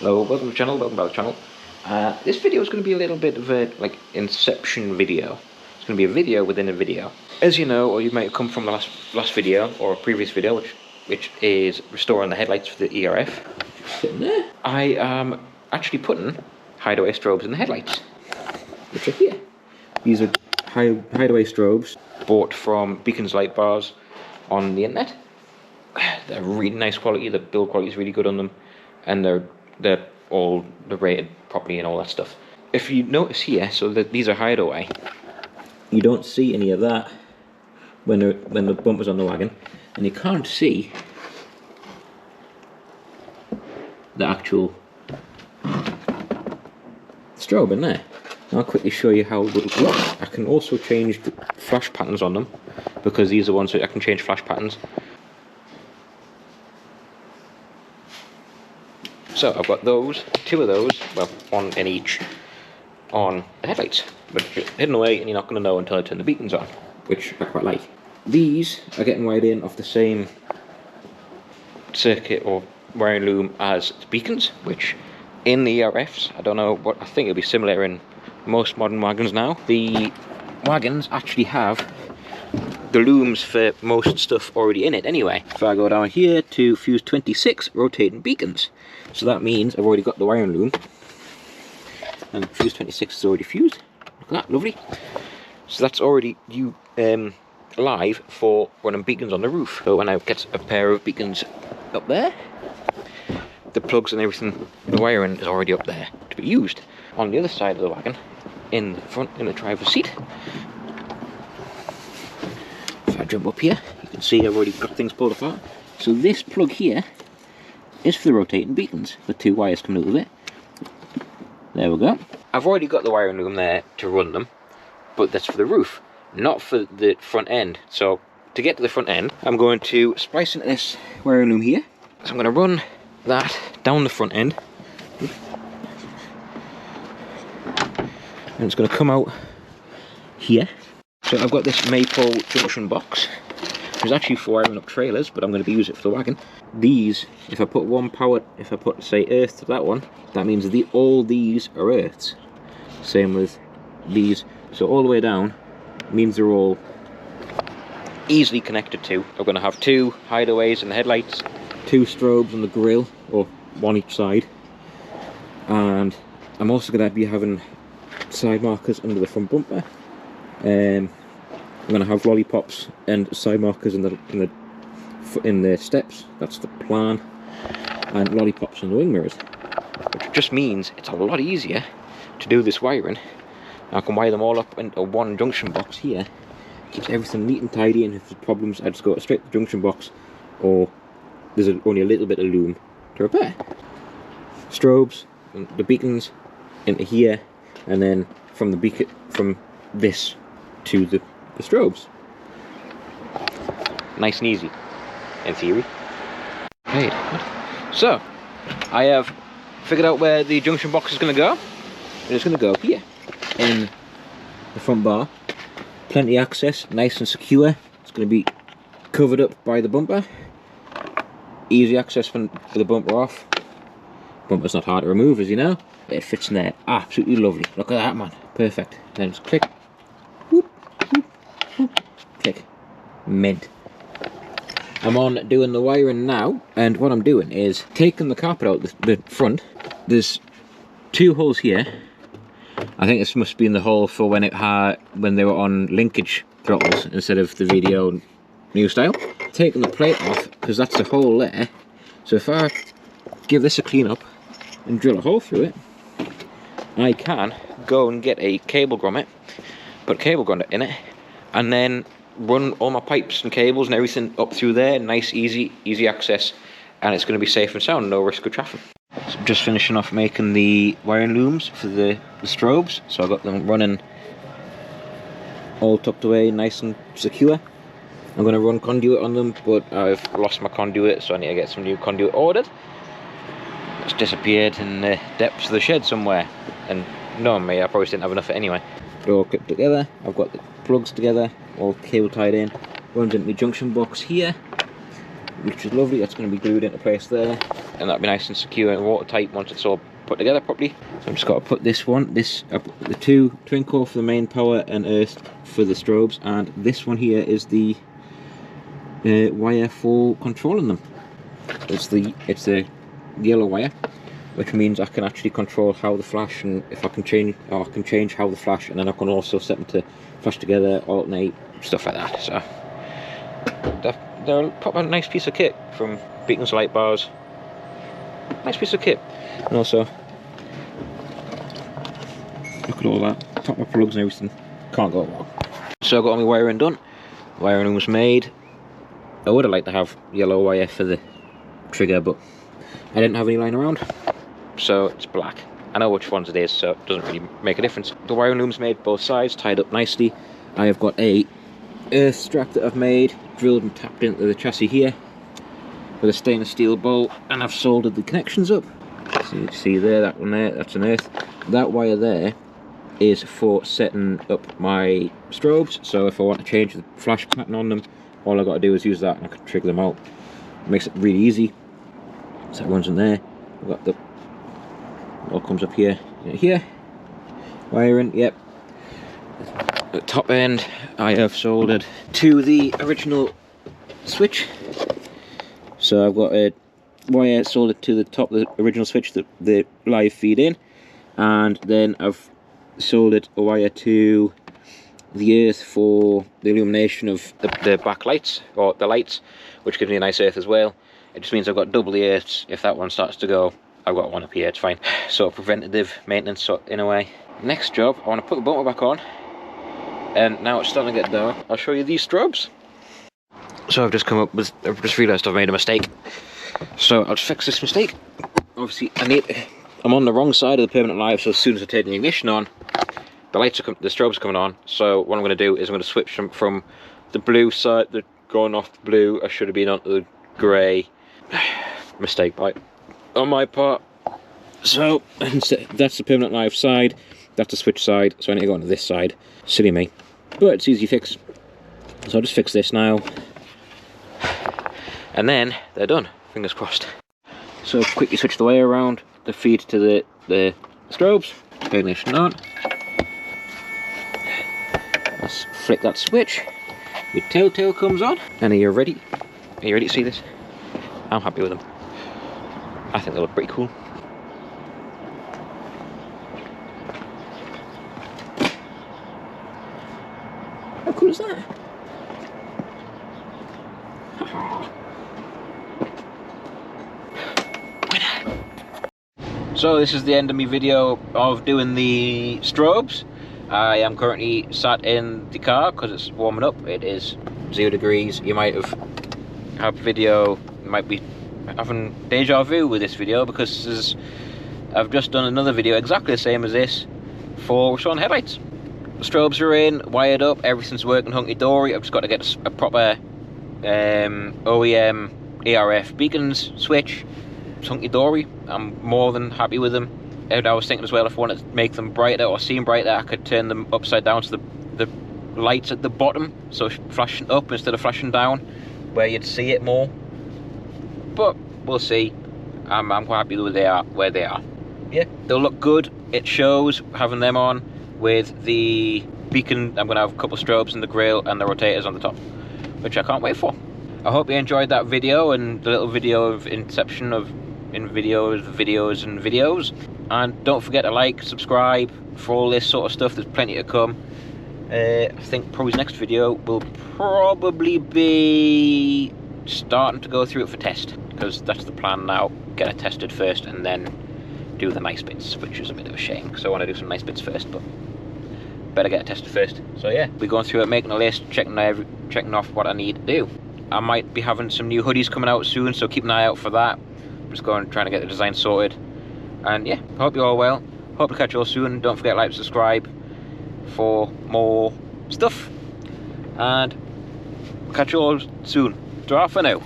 Hello, welcome to the channel, welcome back to the channel. This video is going to be a little bit of a inception video. It's going to be a video within a video. As you know, or you might have come from the last video or a previous video, which is restoring the headlights for the ERF. Sitting there. I am actually putting hideaway strobes in the headlights, which are here. These are hideaway strobes bought from Beacon's Light Bars on the internet. They're really nice quality. The build quality is really good on them, and they're rated properly and all that stuff. If you notice here, so that these are hideaway, you don't see any of that when the bumper's on the wagon, and you can't see the actual strobe in there. I'll quickly show you how it would look. I can also change the flash patterns on them, because these are ones that I can change flash patterns. So I've got two of those, well, one in each, on the headlights, but hidden away, and you're not going to know until I turn the beacons on, which I quite like. These are getting wired in off the same circuit or wiring loom as the beacons, which in the ERFs, I don't know what, I think it'll be similar in most modern wagons now. The wagons actually have the looms for most stuff already in it anyway. If I go down here to fuse 26 rotating beacons, so that means I've already got the wiring loom, and fuse 26 is already fused. Look at that, lovely. So that's already live for running beacons on the roof. So when I get a pair of beacons up there, the plugs and everything, the wiring is already up there to be used. On the other side of the wagon, in the front, in the driver's seat, if I jump up here, you can see I've already got things pulled apart. So this plug here is for the rotating beacons, the two wires coming out of it. There we go. I've already got the wiring loom there to run them, but that's for the roof, not for the front end. So to get to the front end, I'm going to splice into this wiring loom here. So I'm going to run that down the front end, and it's going to come out here. So I've got this maple junction box, which is actually for wiring up trailers, but I'm going to be using it for the wagon. These, if I put say earth to that one, that means all these are earths. Same with these. So all the way down means they're all easily connected to. I'm going to have two hideaways in the headlights, two strobes on the grille, or one each side, and I'm also going to be having side markers under the front bumper. I'm going to have lollipops and side markers in the steps. That's the plan, and lollipops in the wing mirrors, which just means it's a lot easier to do this wiring. I can wire them all up into one junction box here. Keeps everything neat and tidy, and if there's problems, I just go straight to the junction box, or there's only a little bit of loom to repair. Strobes and the beacons into here, and then from this to the strobes. Nice and easy, in theory. Right. So I have figured out where the junction box is going to go, and it's going to go here in the front bar. Plenty of access, nice and secure. It's going to be covered up by the bumper. Easy access for the bumper off. Bumper's not hard to remove, as you know. It fits in there absolutely lovely. Look at that, man. Perfect. Then just click. Whoop, whoop, whoop. Click. Mint. I'm on doing the wiring now, and what I'm doing is taking the carpet out the front. There's two holes here. I think this must be in the hole for when they were on linkage throttles instead of the VDO new style. Taking the plate off, because that's the hole there. So if I give this a clean up and drill a hole through it, I can go and get a cable grommet, put a cable grommet in it, and then run all my pipes and cables and everything up through there. Nice, easy access, and it's going to be safe and sound, no risk of traffic. So I'm just finishing off making the wiring looms for the strobes, so I got them running all tucked away, nice and secure. I'm going to run conduit on them, but I've lost my conduit, so I need to get some new conduit ordered. It's disappeared in the depths of the shed somewhere, and knowing me, I probably didn't have enough of it anyway. They're all clipped together. I've got the plugs together, all cable tied in. Runs into my junction box here. which is lovely. That's going to be glued into place there, and that'll be nice and secure and watertight once it's all put together properly. So I've just got to put this one, I put the two twin core for the main power and earth for the strobes, and this one here is the wire for controlling them. It's a yellow wire, which means I can actually control how the flash, and if I can change how the flash, and then I can also set them to flash together, alternate, stuff like that. So they're a nice piece of kit from beacons, light bars. Nice piece of kit. And also, look at all that, top my plugs and everything, can't go wrong. So I got all my wiring done, wiring was made. I would have liked to have yellow wire for the trigger, but I didn't have any lying around, so it's black. I know which ones it is, so it doesn't really make a difference. The wiring loom's made both sides, tied up nicely. I have got a earth strap that I've made, drilled and tapped into the chassis here with a stainless steel bolt, and I've soldered the connections up. So you see there, that one there, that's an earth. That wire there is for setting up my strobes, so if I want to change the flash pattern on them, all I've got to do is use that and I can trigger them out. It makes it really easy. So that runs in there. I've got the, it all comes up here, here, wiring, yep. At the top end I have soldered to the original switch. So I've got a wire soldered to the top of the original switch that the live feed in, and then I've soldered a wire to the earth for the illumination of the back lights, or the lights, which gives me a nice earth as well. It just means I've got double the earths. If that one starts to go, I've got one up here, it's fine. So preventative maintenance, so in a way. Next job, I want to put the motor back on, and now it's starting to get dark. I'll show you these strobes. So I've just realised I've made a mistake. So I'll just fix this mistake. Obviously, I'm on the wrong side of the permanent live, so as soon as I take the ignition on, the strobes are coming on. So what I'm going to do is I'm going to switch them from the blue side, going off the blue, I should have been onto the grey. Mistake on my part. So that's the permanent live side, that's the switch side, so I need to go onto this side. Silly me, but it's easy fix. So I'll just fix this now, and then they're done, fingers crossed. So quickly switch the wire around, the feed to the strobes, ignition on. Let's flick that switch, your telltale comes on, and are you ready? Are you ready to see this? I'm happy with them. I think they look pretty cool. How cool is that? So this is the end of my video of doing the strobes. I am currently sat in the car because it's warming up. It is 0 degrees. You might have had video, you might be having deja vu with this video, because I've just done another video exactly the same as this for showing headlights. The strobes are in, wired up, everything's working hunky-dory. I've just got to get a proper OEM ERF beacons switch. It's hunky-dory. I'm more than happy with them. And I was thinking as well, if I wanted to make them brighter or seem brighter, I could turn them upside down to the lights at the bottom, so flashing up instead of flashing down, where you'd see it more. But we'll see. I'm quite happy with where they are. Yeah, they'll look good. It shows having them on with the beacon. I'm going to have a couple of strobes in the grille and the rotators on the top, which I can't wait for. I hope you enjoyed that video and the little video of inception of videos. And don't forget to like, subscribe for all this sort of stuff. There's plenty to come. I think probably next video will probably be starting to go through it for test, because that's the plan now. Get it tested first and then do the nice bits, which is a bit of a shame because I want to do some nice bits first, but better get it tested first. So yeah, we're going through it, making a list, checking off what I need to do. I might be having some new hoodies coming out soon, so keep an eye out for that. I'm just trying to get the design sorted. And yeah, hope you're all well. Hope to catch you all soon. Don't forget to like, subscribe for more stuff. And catch you all soon. Ta for now.